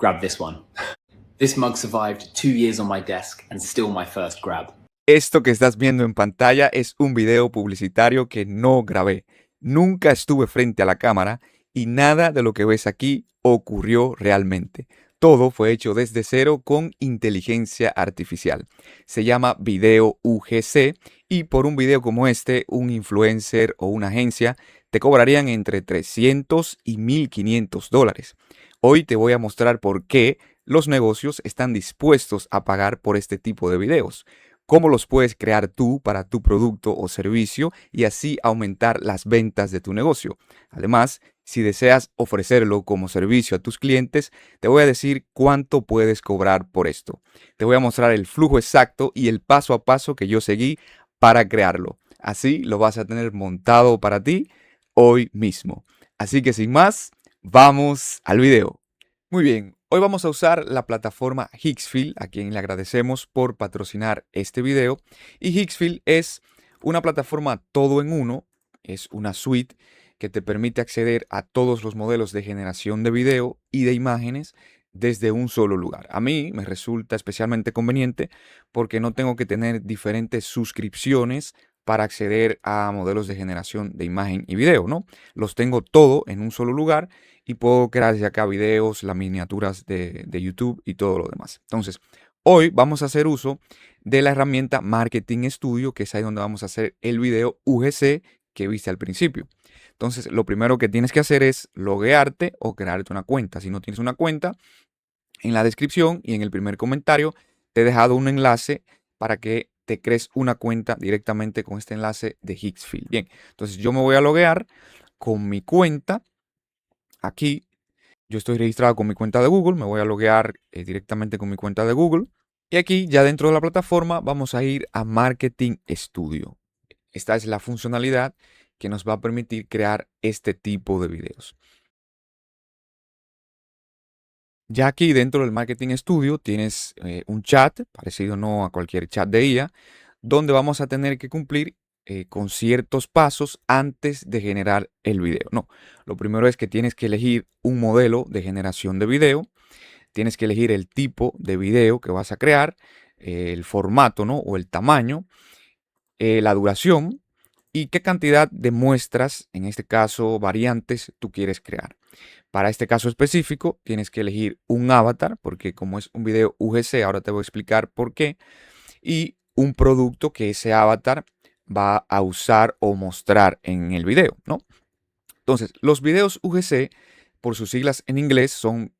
Grab this one. This mug survived 2 years on my desk and still my first grab. Esto que estás viendo en pantalla es un video publicitario que no grabé. Nunca estuve frente a la cámara y nada de lo que ves aquí ocurrió realmente. Todo fue hecho desde cero con inteligencia artificial. Se llama video UGC y por un video como este, un influencer o una agencia te cobrarían entre 300 y $1,500. Hoy te voy a mostrar por qué los negocios están dispuestos a pagar por este tipo de videos. Cómo los puedes crear tú para tu producto o servicio y así aumentar las ventas de tu negocio. Además, si deseas ofrecerlo como servicio a tus clientes, te voy a decir cuánto puedes cobrar por esto. Te voy a mostrar el flujo exacto y el paso a paso que yo seguí para crearlo. Así lo vas a tener montado para ti hoy mismo. Así que sin más, vamos al video. Muy bien, hoy vamos a usar la plataforma Hixfield, a quien le agradecemos por patrocinar este video. Y Hixfield es una plataforma todo en uno, es una suite que te permite acceder a todos los modelos de generación de video y de imágenes desde un solo lugar. A mí me resulta especialmente conveniente porque no tengo que tener diferentes suscripciones para acceder a modelos de generación de imagen y video, ¿no? Los tengo todo en un solo lugar y puedo crear desde acá videos, las miniaturas de YouTube y todo lo demás. Entonces, hoy vamos a hacer uso de la herramienta Marketing Studio, que es ahí donde vamos a hacer el video UGC que viste al principio. Entonces, lo primero que tienes que hacer es loguearte o crearte una cuenta. Si no tienes una cuenta, en la descripción y en el primer comentario te he dejado un enlace para que te crees una cuenta directamente con este enlace de Hixfield. Bien, entonces yo me voy a loguear con mi cuenta. Aquí yo estoy registrado con mi cuenta de Google, me voy a loguear directamente con mi cuenta de Google. Y aquí ya dentro de la plataforma vamos a ir a Marketing Studio. Esta es la funcionalidad que nos va a permitir crear este tipo de videos. Ya aquí dentro del Marketing Studio tienes un chat, parecido no a cualquier chat de IA, donde vamos a tener que cumplir con ciertos pasos antes de generar el video. No, lo primero es que tienes que elegir un modelo de generación de video, tienes que elegir el tipo de video que vas a crear, el formato, ¿no? O el tamaño, la duración y qué cantidad de muestras, en este caso variantes, tú quieres crear. Para este caso específico, tienes que elegir un avatar, porque como es un video UGC, ahora te voy a explicar por qué, y un producto que ese avatar va a usar o mostrar en el video, ¿no? Entonces, los videos UGC, por sus siglas en inglés, son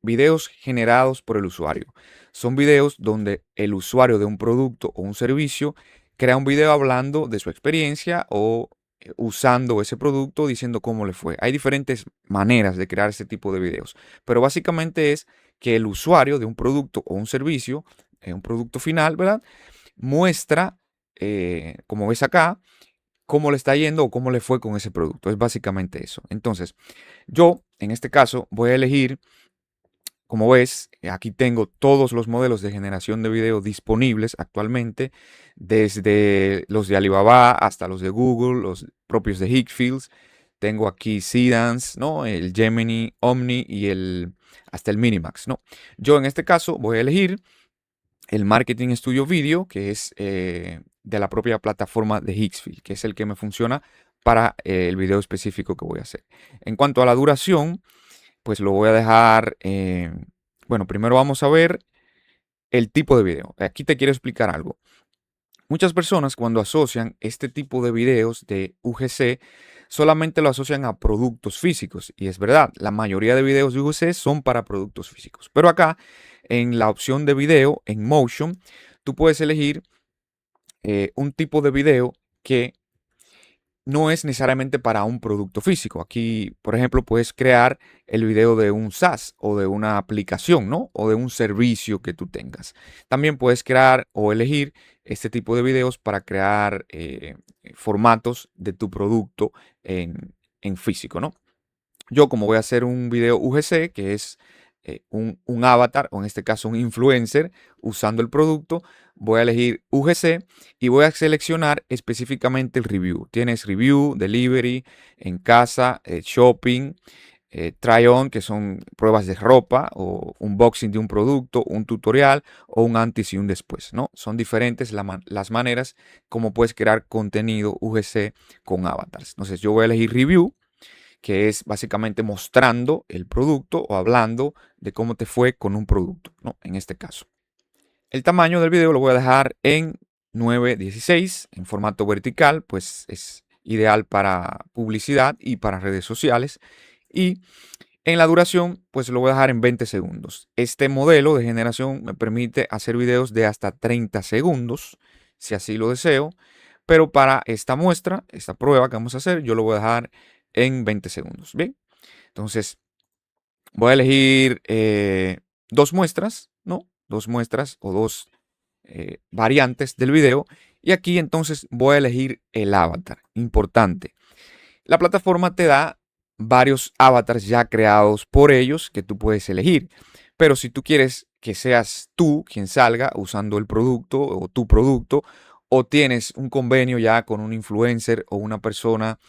videos generados por el usuario. Son videos donde el usuario de un producto o un servicio crea un video hablando de su experiencia o usando ese producto, diciendo cómo le fue. Hay diferentes maneras de crear este tipo de videos, pero básicamente es que el usuario de un producto o un servicio, un producto final, ¿verdad? Muestra, como ves acá, cómo le está yendo o cómo le fue con ese producto. Es básicamente eso. Entonces, yo en este caso voy a elegir, como ves, aquí tengo todos los modelos de generación de video disponibles actualmente, desde los de Alibaba hasta los de Google, los propios de Hixfield. Tengo aquí Seedance, ¿no? El Gemini, Omni y hasta el Minimax, ¿no? Yo en este caso voy a elegir el Marketing Studio Video, que es de la propia plataforma de Hixfield, que es el que me funciona para el video específico que voy a hacer. En cuanto a la duración, pues lo voy a dejar, bueno, primero vamos a ver el tipo de video. Aquí te quiero explicar algo. Muchas personas cuando asocian este tipo de videos de UGC, solamente lo asocian a productos físicos. Y es verdad, la mayoría de videos de UGC son para productos físicos. Pero acá, en la opción de video, en Motion, tú puedes elegir un tipo de video que no es necesariamente para un producto físico. Aquí, por ejemplo, puedes crear el video de un SaaS o de una aplicación, ¿no? O de un servicio que tú tengas. También puedes crear o elegir este tipo de videos para crear formatos de tu producto en físico, ¿no? Yo, como voy a hacer un video UGC, que es un avatar, o en este caso un influencer, usando el producto, voy a elegir UGC y voy a seleccionar específicamente el review. Tienes review, delivery, en casa, shopping, try on, que son pruebas de ropa, o unboxing de un producto, un tutorial, o un antes y un después, ¿no? Son diferentes las maneras como puedes crear contenido UGC con avatars. Entonces yo voy a elegir review, que es básicamente mostrando el producto o hablando de cómo te fue con un producto, ¿no? En este caso. El tamaño del video lo voy a dejar en 9:16 en formato vertical, pues es ideal para publicidad y para redes sociales. Y en la duración, pues lo voy a dejar en 20 segundos. Este modelo de generación me permite hacer videos de hasta 30 segundos, si así lo deseo. Pero para esta muestra, esta prueba que vamos a hacer, yo lo voy a dejar en 20 segundos. Bien, entonces voy a elegir dos muestras, ¿no? Dos muestras o dos variantes del video. Y aquí entonces voy a elegir el avatar. Importante. La plataforma te da varios avatars ya creados por ellos que tú puedes elegir. Pero si tú quieres que seas tú quien salga usando el producto o tu producto, o tienes un convenio ya con un influencer o una persona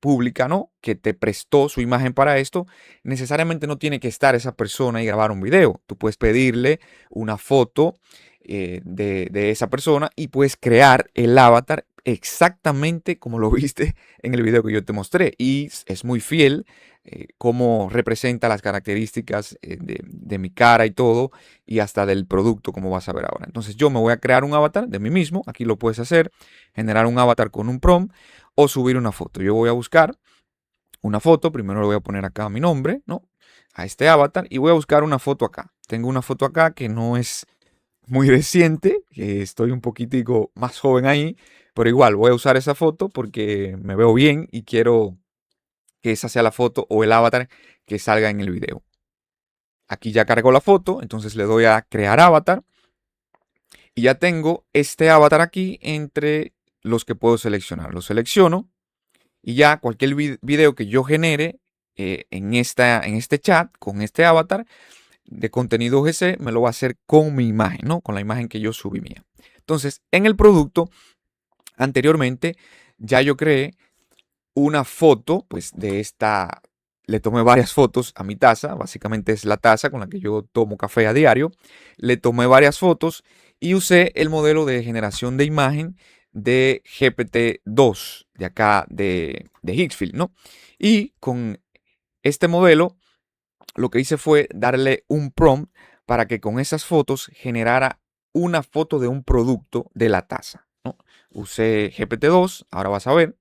pública, ¿no? Que te prestó su imagen para esto, necesariamente no tiene que estar esa persona y grabar un video. Tú puedes pedirle una foto de esa persona y puedes crear el avatar exactamente como lo viste en el video que yo te mostré. Y es muy fiel cómo representa las características de mi cara y todo, y hasta del producto, como vas a ver ahora. Entonces yo me voy a crear un avatar de mí mismo. Aquí lo puedes hacer, generar un avatar con un prompt o subir una foto. Yo voy a buscar una foto. Primero le voy a poner acá mi nombre, ¿no? A este avatar, y voy a buscar una foto acá. Tengo una foto acá que no es muy reciente, que estoy un poquitico más joven ahí, pero igual voy a usar esa foto porque me veo bien y quiero que esa sea la foto o el avatar que salga en el video. Aquí ya cargo la foto, entonces le doy a crear avatar y ya tengo este avatar aquí entre los que puedo seleccionar. Lo selecciono y ya cualquier video que yo genere en este chat con este avatar de contenido UGC me lo va a hacer con mi imagen, ¿no? Con la imagen que yo subí mía. Entonces, en el producto, anteriormente, ya yo creé una foto, pues de esta, le tomé varias fotos a mi taza, básicamente es la taza con la que yo tomo café a diario. Le tomé varias fotos y usé el modelo de generación de imagen de GPT-2, de acá de Higgsfield, ¿no? Y con este modelo lo que hice fue darle un prompt para que con esas fotos generara una foto de un producto de la taza, ¿no? Usé GPT-2, ahora vas a ver.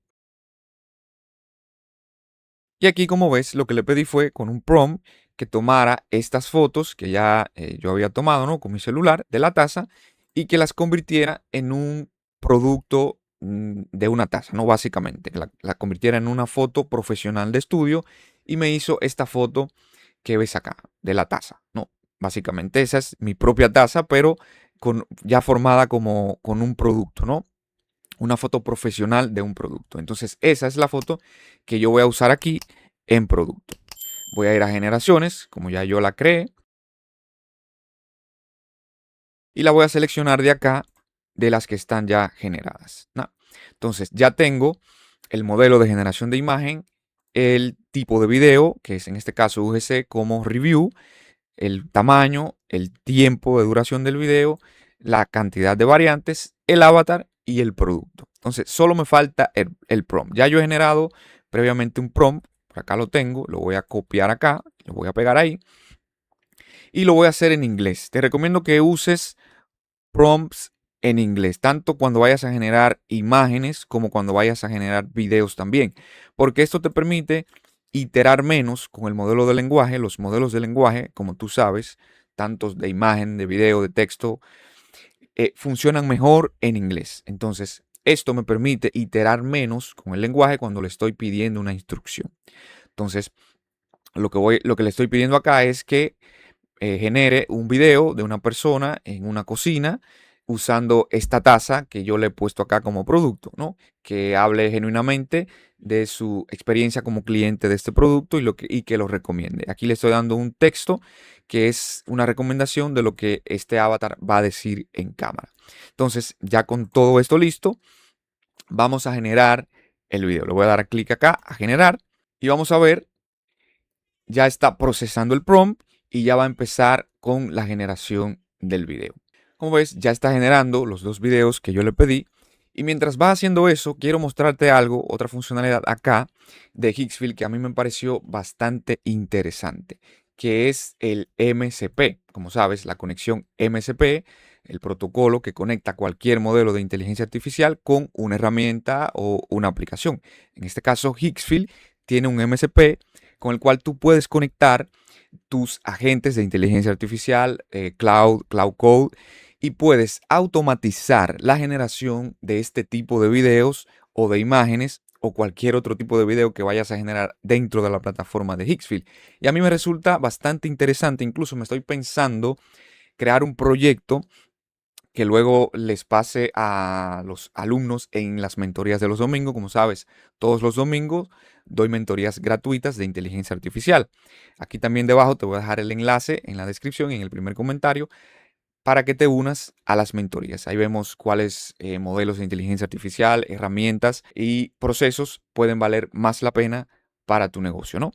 Y aquí, como ves, lo que le pedí fue con un prompt que tomara estas fotos que ya yo había tomado, ¿no? Con mi celular de la taza, y que las convirtiera en un producto de una taza, ¿no? Básicamente, que la convirtiera en una foto profesional de estudio, y me hizo esta foto que ves acá, de la taza, ¿no? Básicamente esa es mi propia taza, pero ya formada como con un producto, ¿no? Una foto profesional de un producto. Entonces esa es la foto que yo voy a usar aquí en producto. Voy a ir a generaciones, como ya yo la creé, y la voy a seleccionar de acá, de las que están ya generadas, ¿no? Entonces ya tengo el modelo de generación de imagen, el tipo de video, que es en este caso UGC como review, el tamaño, el tiempo de duración del video, la cantidad de variantes, el avatar y el producto. Entonces, solo me falta el prompt. Ya yo he generado previamente un prompt, por acá lo tengo, lo voy a copiar acá, lo voy a pegar ahí y lo voy a hacer en inglés. Te recomiendo que uses prompts en inglés, tanto cuando vayas a generar imágenes como cuando vayas a generar videos también, porque esto te permite iterar menos con el modelo de lenguaje. Los modelos de lenguaje, como tú sabes, tantos de imagen, de video, de texto, funcionan mejor en inglés. Entonces, esto me permite iterar menos con el lenguaje cuando le estoy pidiendo una instrucción. Entonces, lo que le estoy pidiendo acá es que genere un video de una persona en una cocina usando esta taza que yo le he puesto acá como producto, ¿no? Que hable genuinamente de su experiencia como cliente de este producto y que lo recomiende. Aquí le estoy dando un texto que es una recomendación de lo que este avatar va a decir en cámara. Entonces, ya con todo esto listo, vamos a generar el video. Le voy a dar clic acá a generar y vamos a ver ya está procesando el prompt y ya va a empezar con la generación del video. Como ves, ya está generando los dos videos que yo le pedí. Y mientras va haciendo eso, quiero mostrarte algo, otra funcionalidad acá de Higgsfield que a mí me pareció bastante interesante, que es el MCP. Como sabes, la conexión MCP, el protocolo que conecta cualquier modelo de inteligencia artificial con una herramienta o una aplicación. En este caso, Higgsfield tiene un MCP con el cual tú puedes conectar tus agentes de inteligencia artificial, Cloud Code, y puedes automatizar la generación de este tipo de videos o de imágenes o cualquier otro tipo de video que vayas a generar dentro de la plataforma de Higgsfield. Y a mí me resulta bastante interesante, incluso me estoy pensando crear un proyecto que luego les pase a los alumnos en las mentorías de los domingos. Como sabes, todos los domingos doy mentorías gratuitas de inteligencia artificial. Aquí también debajo te voy a dejar el enlace en la descripción, en el primer comentario, para que te unas a las mentorías. Ahí vemos cuáles modelos de inteligencia artificial, herramientas y procesos pueden valer más la pena para tu negocio, ¿no?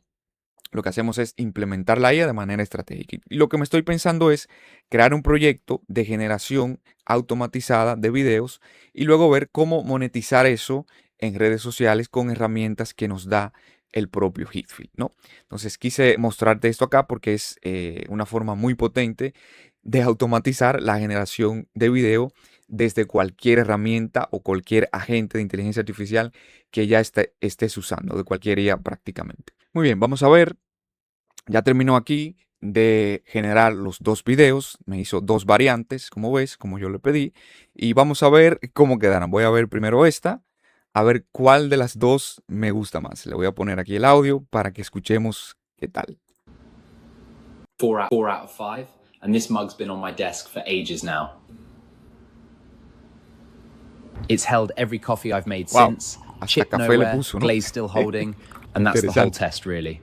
Lo que hacemos es implementar la IA de manera estratégica. Y lo que me estoy pensando es crear un proyecto de generación automatizada de videos y luego ver cómo monetizar eso en redes sociales con herramientas que nos da el propio Higgsfield, ¿no? Entonces quise mostrarte esto acá porque es una forma muy potente de automatizar la generación de video desde cualquier herramienta o cualquier agente de inteligencia artificial que ya estés usando, de cualquier IA prácticamente. Muy bien, vamos a ver. Ya terminó aquí de generar los dos videos. Me hizo dos variantes, como ves, como yo le pedí. Y vamos a ver cómo quedaron. Voy a ver primero esta, a ver cuál de las dos me gusta más. Le voy a poner aquí el audio para que escuchemos qué tal. 4 out of 5, and this mug's been on my desk for ages now. It's held every coffee I've made Wow, since. hasta Chip café le nowhere, puso, ¿no? glaze still holding, and that's the whole Interesante. test, really.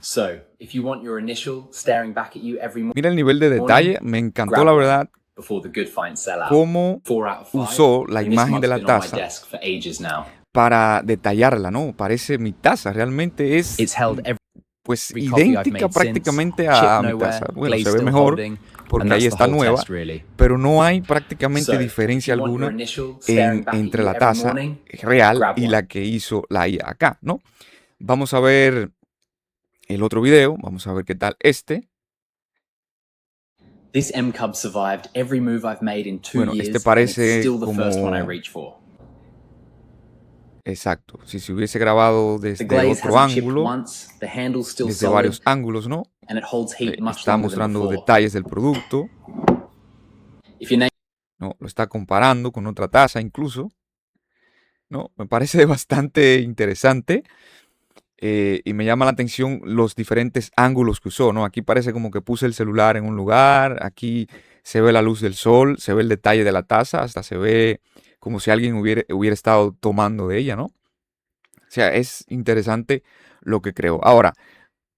So, if you want your initial staring back at you every Mira el nivel de detalle. Me encantó, la verdad, before the good finds sell out. cómo 4 out of 5, usó la and this imagen de mug's la been on my taza desk for ages now. para detallarla, ¿no? Parece mi taza. Realmente es It's held every pues coffee I've idéntica made since. prácticamente Chip a mi nowhere, taza. Bueno, glaze se ve still mejor holding, and porque ahí that's the está whole nueva, test, really. pero no hay prácticamente So, if diferencia you want your alguna initial staring back at entre you la every taza morning, real grab y one. la que hizo la IA acá, ¿no? Vamos a ver el otro video, vamos a ver qué tal este. This M-Cub survived every move I've made in 2 Bueno, este years, and it's parece still the first one I como... reach for. Exacto, si se hubiese grabado The desde glaze otro hasn't chipped ángulo, once, the handle's still desde solid, varios ángulos, ¿no? and it holds heat much Está longer than mostrando before. detalles del producto, If your name ¿no? Lo está comparando con otra taza incluso, ¿no? Me parece bastante interesante. Y me llama la atención los diferentes ángulos que usó, ¿no? Aquí parece como que puse el celular en un lugar, aquí se ve la luz del sol, se ve el detalle de la taza, hasta se ve como si alguien hubiera estado tomando de ella, ¿no? O sea, es interesante lo que creo. Ahora,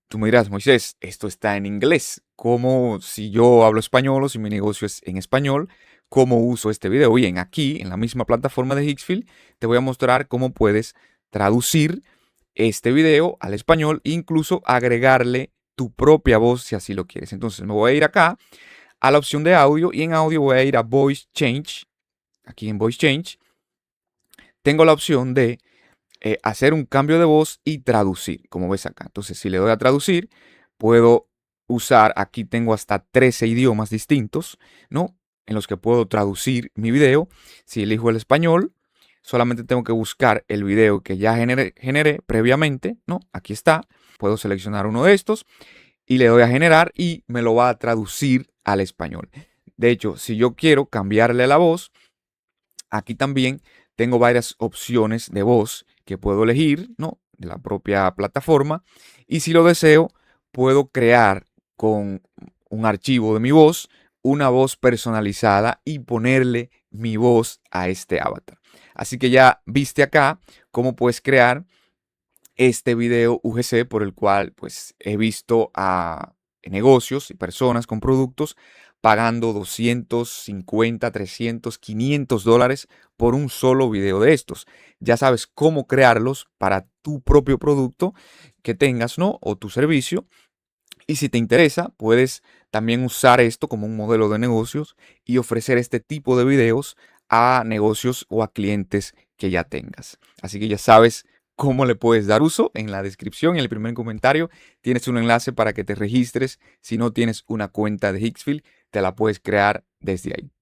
tú me dirás, Moisés, esto está en inglés. ¿Cómo si yo hablo español o si mi negocio es en español? ¿Cómo uso este video? Bien, aquí en la misma plataforma de Higgsfield te voy a mostrar cómo puedes traducir este video al español e incluso agregarle tu propia voz si así lo quieres. Entonces me voy a ir acá a la opción de audio y en audio voy a ir a Voice Change. Aquí en Voice Change tengo la opción de hacer un cambio de voz y traducir, como ves acá. Entonces si le doy a traducir, puedo usar, aquí tengo hasta 13 idiomas distintos, ¿no? En los que puedo traducir mi video. Si elijo el español, solamente tengo que buscar el video que ya generé previamente, ¿no? Aquí está. Puedo seleccionar uno de estos y le doy a generar y me lo va a traducir al español. De hecho, si yo quiero cambiarle la voz, aquí también tengo varias opciones de voz que puedo elegir, ¿no? De la propia plataforma. Y si lo deseo, puedo crear con un archivo de mi voz una voz personalizada y ponerle mi voz a este avatar. Así que ya viste acá cómo puedes crear este video UGC por el cual pues he visto a negocios y personas con productos pagando 250, 300, 500 dólares por un solo video de estos. Ya sabes cómo crearlos para tu propio producto que tengas, ¿no? O tu servicio. Y si te interesa, puedes también usar esto como un modelo de negocios y ofrecer este tipo de videos a negocios o a clientes que ya tengas. Así que ya sabes cómo le puedes dar uso. En la descripción, en el primer comentario, tienes un enlace para que te registres. Si no tienes una cuenta de Hixfield, te la puedes crear desde ahí.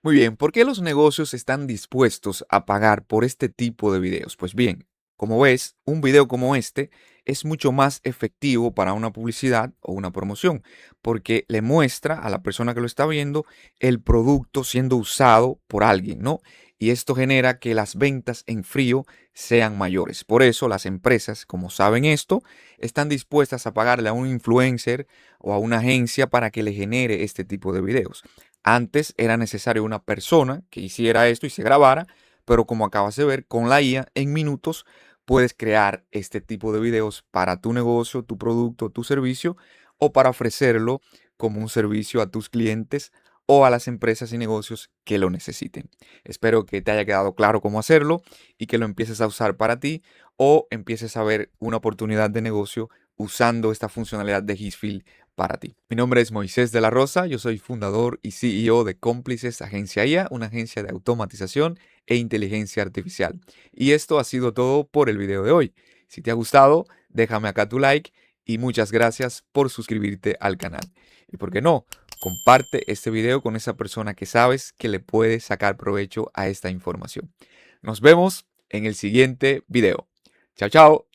Muy bien, ¿por qué los negocios están dispuestos a pagar por este tipo de videos? Pues bien, como ves, un video como este es mucho más efectivo para una publicidad o una promoción, porque le muestra a la persona que lo está viendo el producto siendo usado por alguien, ¿no? Y esto genera que las ventas en frío sean mayores. Por eso las empresas, como saben esto, están dispuestas a pagarle a un influencer o a una agencia para que le genere este tipo de videos. Antes era necesario una persona que hiciera esto y se grabara, pero como acabas de ver, con la IA en minutos puedes crear este tipo de videos para tu negocio, tu producto, tu servicio o para ofrecerlo como un servicio a tus clientes o a las empresas y negocios que lo necesiten. Espero que te haya quedado claro cómo hacerlo y que lo empieces a usar para ti o empieces a ver una oportunidad de negocio usando esta funcionalidad de Hitsfield para ti. Mi nombre es Moisés de la Rosa, yo soy fundador y CEO de Cómplices Agencia IA, una agencia de automatización e inteligencia artificial. Y esto ha sido todo por el video de hoy. Si te ha gustado, déjame acá tu like y muchas gracias por suscribirte al canal. Y por qué no, comparte este video con esa persona que sabes que le puede sacar provecho a esta información. Nos vemos en el siguiente video. Chao, chao.